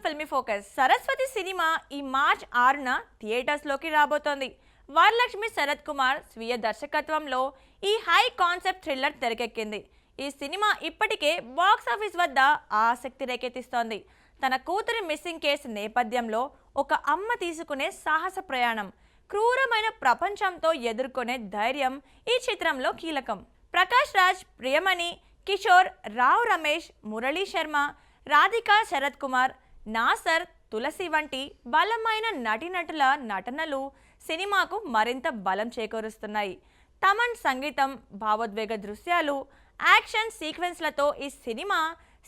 Filmy focus. Saraswati cinema ఈ March 6న థియేటర్స్లోకి రాబోతోంది. వరలక్ష్మి శరత్ కుమార్ స్వీయ దర్శకత్వంలో ఈ హై కాన్సెప్ట్ థ్రిల్లర్ తెరకెక్కింది. ఈ సినిమా ఇప్పటికే బాక్స్ ఆఫీస్ వద్ద ఆసక్తి రేకెత్తిస్తోంది. తన కూతురి మిస్సింగ్ కేసు నేపథ్యంలో ఒక అమ్మ తీసుకునే సాహస ప్రయాణం, క్రూరమైన ప్రపంచంతో ఎదుర్కొనే ధైర్యం ఈ చిత్రంలో కీలకం. ప్రకాష్ రాజ్, ప్రియమణి, కిషోర్, రావ్ రమేష్, మురళీ శర్మ, రాధికా శరత్ కుమార్, నాసర్, తులసి వంటి బలమైన నటీనటుల నటనలు సినిమాకు మరింత బలం చేకూరుస్తున్నాయి. తమన్ సంగీతం, భావోద్వేగ దృశ్యాలు, యాక్షన్ సీక్వెన్స్లతో ఈ సినిమా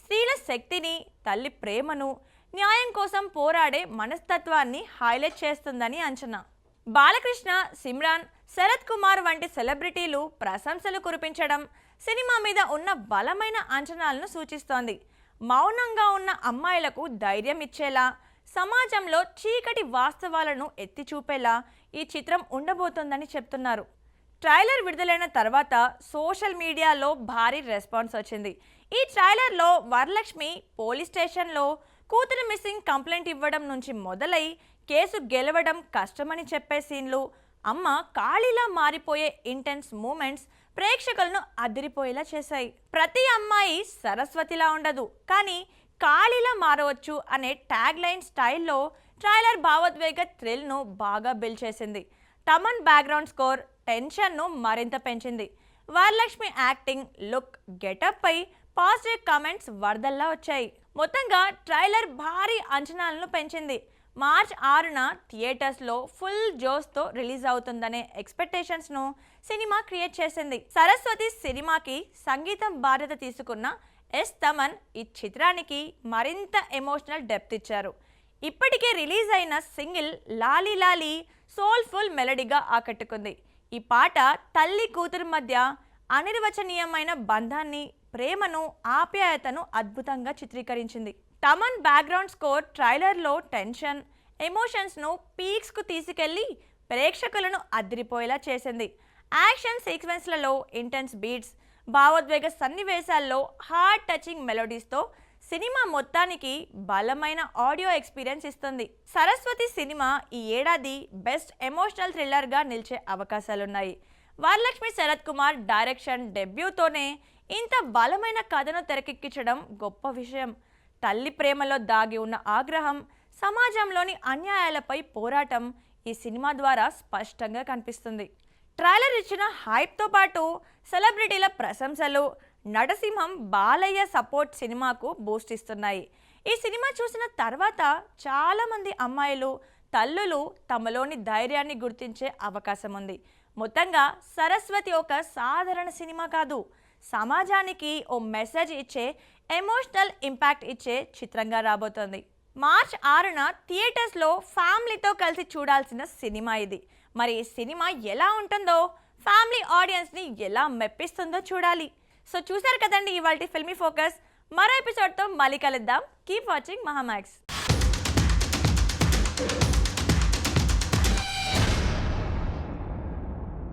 స్త్రీల శక్తిని, తల్లి ప్రేమను, న్యాయం కోసం పోరాడే మనస్తత్వాన్ని హైలైట్ చేస్తుందని అంచనా. బాలకృష్ణ, సిమ్రాన్, శరత్ కుమార్ వంటి సెలబ్రిటీలు ప్రశంసలు కురిపించడం సినిమా మీద ఉన్న బలమైన అంచనాలను సూచిస్తోంది. మౌనంగా ఉన్న అమ్మాయిలకు ధైర్యం ఇచ్చేలా, సమాజంలో చీకటి వాస్తవాలను ఎత్తి చూపేలా ఈ చిత్రం ఉండబోతోందని చెప్తున్నారు. ట్రైలర్ విడుదలైన తర్వాత సోషల్ మీడియాలో భారీ రెస్పాన్స్ వచ్చింది. ఈ ట్రైలర్లో వరలక్ష్మి పోలీస్ స్టేషన్లో కూతురు మిస్సింగ్ కంప్లైంట్ ఇవ్వడం నుంచి మొదలై కేసు గెలవడం కష్టమని చెప్పే సీన్లు, అమ్మ ఖాళీలా మారిపోయే ఇంటెన్స్ మూమెంట్స్ ప్రేక్షకులను అదిరిపోయేలా చేశాయి. ప్రతి అమ్మాయి సరస్వతిలా ఉండదు, కానీ ఖాళీలా మారవచ్చు అనే ట్యాగ్ లైన్ స్టైల్లో ట్రైలర్ భావోద్వేగ థ్రిల్ను బాగా బిల్డ్ చేసింది. తమన్ బ్యాక్గ్రౌండ్ స్కోర్ టెన్షన్ను మరింత పెంచింది. వరలక్ష్మి యాక్టింగ్, లుక్, గెటప్ పై పాజిటివ్ కామెంట్స్ వరదల్లా వచ్చాయి. మొత్తంగా ట్రైలర్ భారీ అంచనాలను పెంచింది. మార్చ్ 6న థియేటర్స్లో ఫుల్ జోస్తో రిలీజ్ అవుతుందనే ఎక్స్పెక్టేషన్స్ను సినిమా క్రియేట్ చేసింది. సరస్వతి సినిమాకి సంగీతం బాధ్యత తీసుకున్న ఎస్ తమన్ ఈ చిత్రానికి మరింత ఎమోషనల్ డెప్త్ ఇచ్చారు. ఇప్పటికే రిలీజ్ అయిన సింగిల్ లాలీ లాలీ సోల్ఫుల్ మెలడీగా ఆకట్టుకుంది. ఈ పాట తల్లి కూతురు మధ్య అనిర్వచనీయమైన బంధాన్ని, ప్రేమను, ఆప్యాయతను అద్భుతంగా చిత్రీకరించింది. తమన్ బ్యాక్గ్రౌండ్ స్కోర్ ట్రైలర్లో టెన్షన్, ఎమోషన్స్ను పీక్స్కు తీసుకెళ్లి ప్రేక్షకులను అదిరిపోయేలా చేసింది. యాక్షన్ సీక్వెన్స్లలో ఇంటెన్స్ బీట్స్, భావోద్వేగ సన్నివేశాల్లో హార్ట్ టచింగ్ మెలోడీస్తో సినిమా మొత్తానికి బలమైన ఆడియో ఎక్స్పీరియన్స్ ఇస్తుంది. సరస్వతి సినిమా ఈ ఏడాది బెస్ట్ ఎమోషనల్ థ్రిల్లర్గా నిలిచే అవకాశాలున్నాయి. వరలక్ష్మి శరత్ కుమార్ డైరెక్షన్ డెబ్యూతోనే ఇంత బలమైన కథను తెరకెక్కించడం గొప్ప విషయం. తల్లి ప్రేమలో దాగి ఉన్న ఆగ్రహం, సమాజంలోని అన్యాయాలపై పోరాటం ఈ సినిమా ద్వారా స్పష్టంగా కనిపిస్తుంది. ట్రైలర్ ఇచ్చిన హైప్తో పాటు సెలబ్రిటీల ప్రశంసలు, నటసింహం బాలయ్య సపోర్ట్ సినిమాకు బూస్ట్ ఇస్తున్నాయి. ఈ సినిమా చూసిన తర్వాత చాలామంది అమ్మాయిలు, తల్లులు తమలోని ధైర్యాన్ని గుర్తించే అవకాశం ఉంది. మొత్తంగా సరస్వతి ఒక సాధారణ సినిమా కాదు, సమాజానికి ఓ మెసేజ్ ఇచ్చే, ఎమోషనల్ ఇంపాక్ట్ ఇచ్చే చిత్రంగా రాబోతోంది. మార్చ్ 6న థియేటర్స్లో ఫ్యామిలీతో కలిసి చూడాల్సిన సినిమా ఇది. మరి ఈ సినిమా ఎలా ఉంటుందో, ఫ్యామిలీ ఆడియన్స్ని ఎలా మెప్పిస్తుందో చూడాలి. సో చూశారు కదండి ఇవాల్టి ఫిల్మీ ఫోకస్. మరో ఎపిసోడ్తో మళ్ళీ కలుద్దాం. Keep watching Mahaa Max.